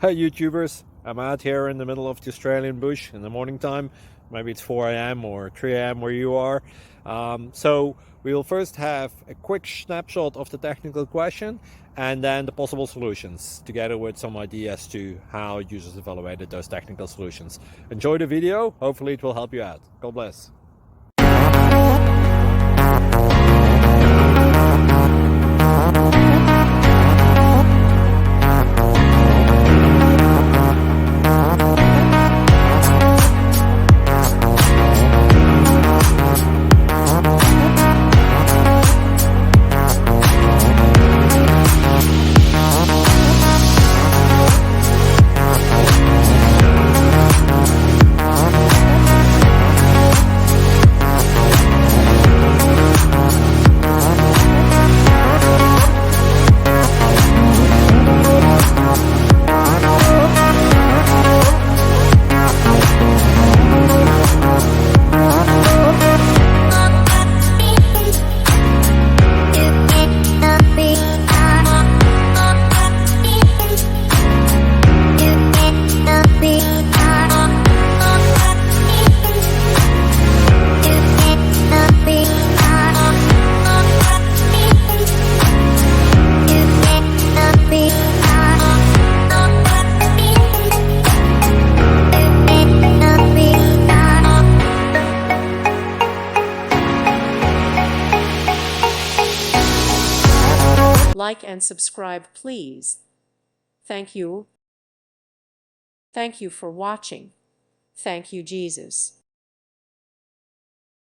Hey YouTubers, I'm out here in the middle of the Australian bush in the morning time. Maybe it's 4 a.m. or 3 a.m. where you are. So we will first have a quick snapshot of the technical question and then the possible solutions, together with some ideas to how users evaluated those technical solutions. Enjoy the video, hopefully it will help you out. God bless. Like and subscribe, please. Thank you. Thank you for watching. Thank you, Jesus.